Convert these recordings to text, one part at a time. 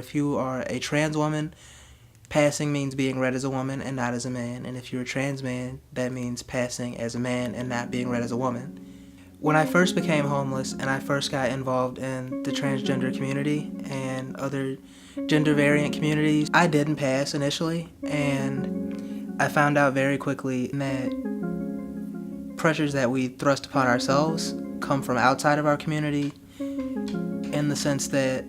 if you are a trans woman, passing means being read as a woman and not as a man. And if you're a trans man, that means passing as a man and not being read as a woman. When I first became homeless and I first got involved in the transgender community and other gender variant communities, I didn't pass initially, and I found out very quickly that pressures that we thrust upon ourselves come from outside of our community, in the sense that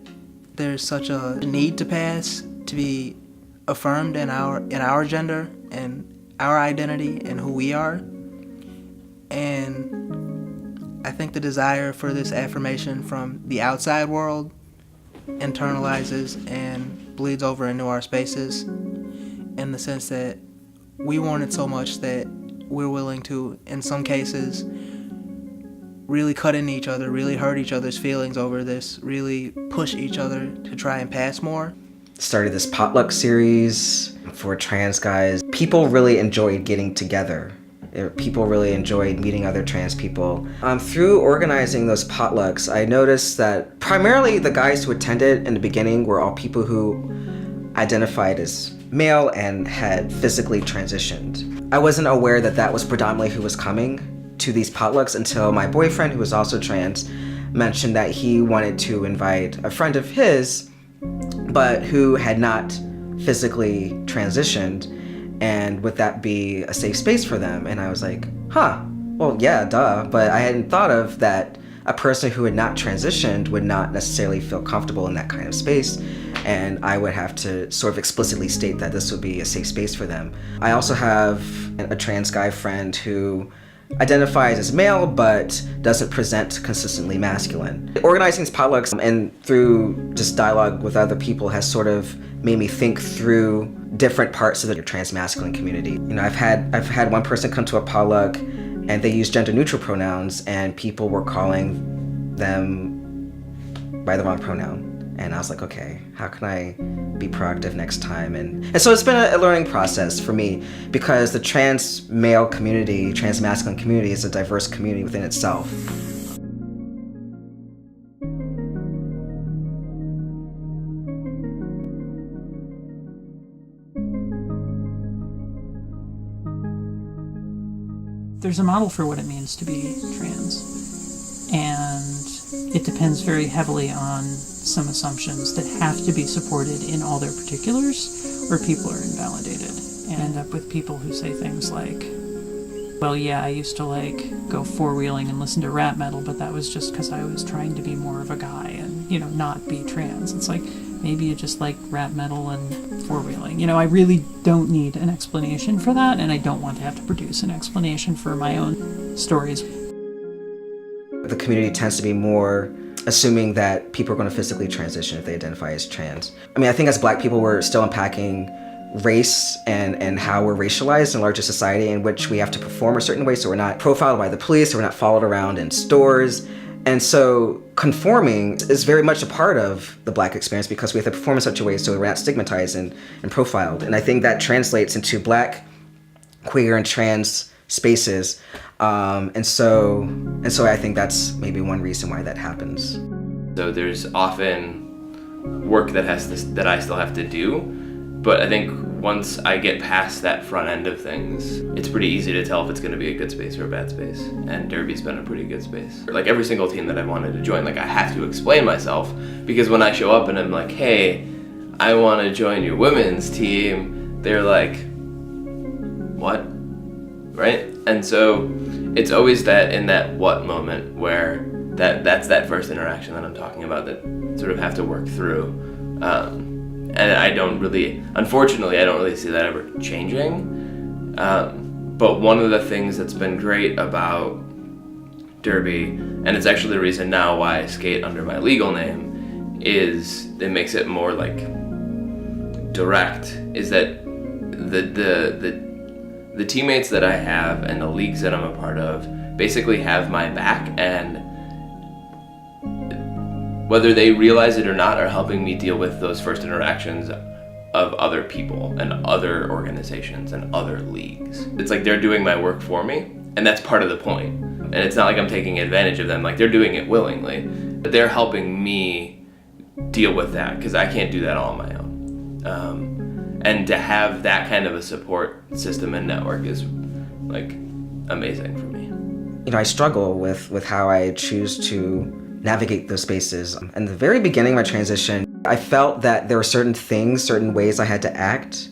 there's such a need to pass, to be affirmed in our gender and our identity and who we are. And I think the desire for this affirmation from the outside world internalizes and bleeds over into our spaces, in the sense that we want it so much that we're willing to, in some cases, really cut into each other, really hurt each other's feelings over this, really push each other to try and pass more. Started this potluck series for trans guys. People really enjoyed getting together. People really enjoyed meeting other trans people. Through organizing those potlucks, I noticed that primarily the guys who attended in the beginning were all people who identified as male and had physically transitioned. I wasn't aware that that was predominantly who was coming to these potlucks until my boyfriend, who was also trans, mentioned that he wanted to invite a friend of his, but who had not physically transitioned, and would that be a safe space for them? And I was like, well, yeah, duh. But I hadn't thought of that a person who had not transitioned would not necessarily feel comfortable in that kind of space, and I would have to sort of explicitly state that this would be a safe space for them. I also have a trans guy friend who identifies as male but doesn't present consistently masculine. Organizing these potlucks and through just dialogue with other people has sort of made me think through different parts of the trans masculine community. You know, I've had one person come to a potluck and they use gender neutral pronouns, and people were calling them by the wrong pronoun. And I was like, okay, how can I be proactive next time? And so it's been a learning process for me, because the trans male community, trans masculine community, is a diverse community within itself. There's a model for what it means to be trans, and it depends very heavily on some assumptions that have to be supported in all their particulars, or people are invalidated and end up with people who say things like, well, yeah, I used to go four-wheeling and listen to rap metal, but that was just because I was trying to be more of a guy and, not be trans. It's like, maybe you just like rap metal and four-wheeling. I really don't need an explanation for that, and I don't want to have to produce an explanation for my own stories. The community tends to be more assuming that people are going to physically transition if they identify as trans. I mean, I think as Black people, we're still unpacking race and how we're racialized in a larger society in which we have to perform a certain way, so we're not profiled by the police, so we're not followed around in stores. And so conforming is very much a part of the Black experience, because we have to perform in such a way so we're not stigmatized and profiled. And I think that translates into Black, queer, and trans spaces. And so I think that's maybe one reason why that happens. So there's often work that I still have to do, but I think once I get past that front end of things, it's pretty easy to tell if it's going to be a good space or a bad space. And Derby's been a pretty good space. Like every single team that I wanted to join, I have to explain myself, because when I show up and I'm like, hey, I want to join your women's team, they're like, what? Right? And so it's always that in that what moment where that's that first interaction that I'm talking about that sort of have to work through. And unfortunately, I don't really see that ever changing. But one of the things that's been great about Derby, and it's actually the reason now why I skate under my legal name, is it makes it more direct, is that the teammates that I have and the leagues that I'm a part of basically have my back, and whether they realize it or not, are helping me deal with those first interactions of other people and other organizations and other leagues. It's like they're doing my work for me, and that's part of the point. And it's not like I'm taking advantage of them, they're doing it willingly, but they're helping me deal with that, because I can't do that all on my own. And to have that kind of a support system and network is like amazing for me. You know, I struggle with how I choose to navigate those spaces. In the very beginning of my transition, I felt that there were certain things, certain ways I had to act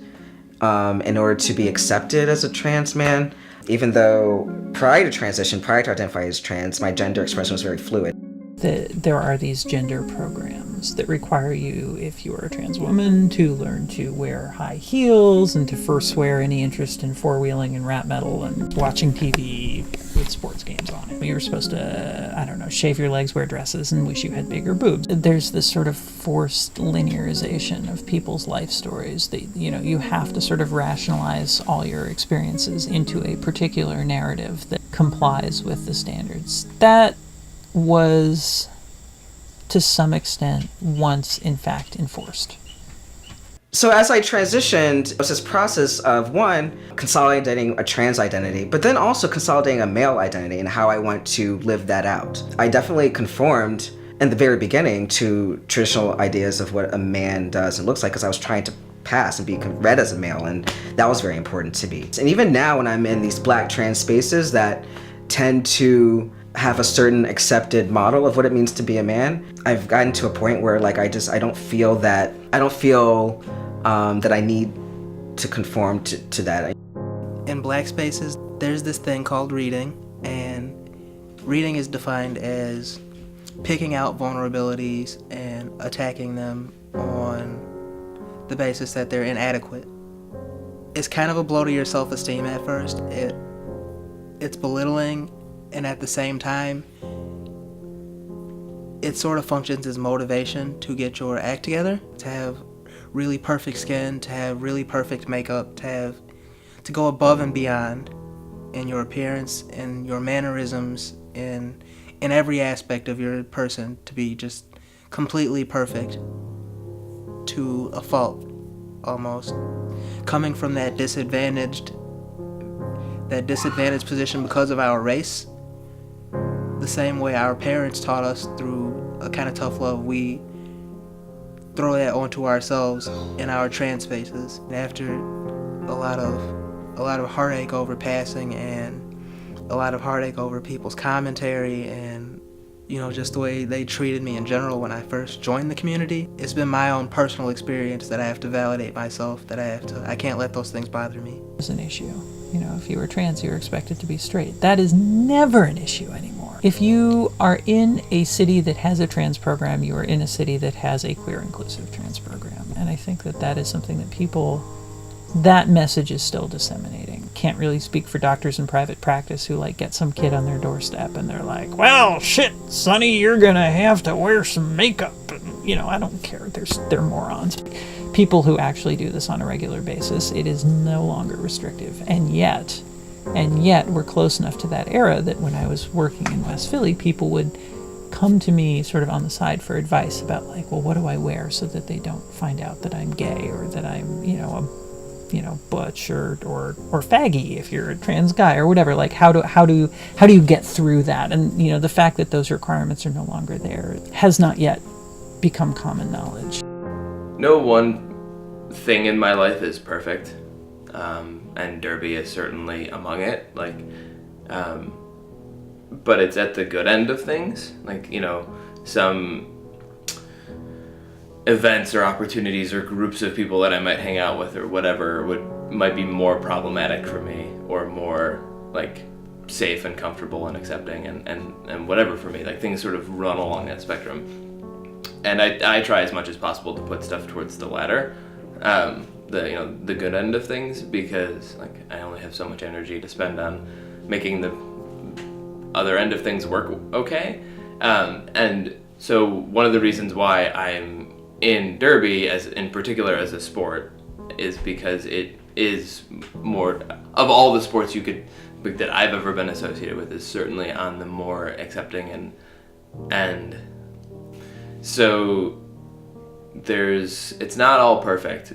in order to be accepted as a trans man. Even though prior to transition, prior to identifying as trans, my gender expression was very fluid. There are these gender programs that require you, if you are a trans woman, to learn to wear high heels and to forswear any interest in four-wheeling and rap metal and watching TV with sports games on it. You were supposed to, I don't know, shave your legs, wear dresses, and wish you had bigger boobs. There's this sort of forced linearization of people's life stories that, you know, you have to sort of rationalize all your experiences into a particular narrative that complies with the standards. That was, to some extent, once in fact enforced. So as I transitioned, it was this process of, one, consolidating a trans identity, but then also consolidating a male identity and how I want to live that out. I definitely conformed in the very beginning to traditional ideas of what a man does and looks like, because I was trying to pass and be read as a male, and that was very important to me. And even now when I'm in these Black trans spaces that tend to have a certain accepted model of what it means to be a man, I've gotten to a point where like I don't feel that I need to conform to that. In Black spaces, there's this thing called reading, and reading is defined as picking out vulnerabilities and attacking them on the basis that they're inadequate. It's kind of a blow to your self-esteem at first. It's belittling, and at the same time, it sort of functions as motivation to get your act together, to have really perfect skin, to have really perfect makeup, to go above and beyond in your appearance, in your mannerisms, in every aspect of your person, to be just completely perfect to a fault, almost. Coming from that disadvantaged position because of our race, the same way our parents taught us through a kind of tough love, we throw that onto ourselves in our trans spaces. After a lot of heartache over passing and a lot of heartache over people's commentary and, you know, just the way they treated me in general when I first joined the community, it's been my own personal experience that I have to validate myself, that I can't let those things bother me. It's an issue. You know, if you were trans, you were expected to be straight. That is never an issue anymore. If you are in a city that has a trans program, you are in a city that has a queer inclusive trans program. And I think that is something that that message is still disseminating. Can't really speak for doctors in private practice who like get some kid on their doorstep and they're like, well, shit, Sonny, you're gonna have to wear some makeup. And, you know, I don't care. They're morons. People who actually do this on a regular basis, it is no longer restrictive. And yet we're close enough to that era that when I was working in West Philly, people would come to me sort of on the side for advice about like, well, what do I wear so that they don't find out that I'm gay or that I'm, butch or faggy if you're a trans guy or whatever. Like how do you get through that? And you know, the fact that those requirements are no longer there has not yet become common knowledge. No one thing in my life is perfect, and Derby is certainly among it. But it's at the good end of things. Like, you know, some events or opportunities or groups of people that I might hang out with or whatever might be more problematic for me or more like safe and comfortable and accepting and whatever for me. Like things sort of run along that spectrum. And I try as much as possible to put stuff towards the latter, the good end of things, because like I only have so much energy to spend on making the other end of things work okay. And so one of the reasons why I'm in Derby in particular as a sport is because it is more of all the sports that I've ever been associated with, is certainly on the more accepting and so it's not all perfect,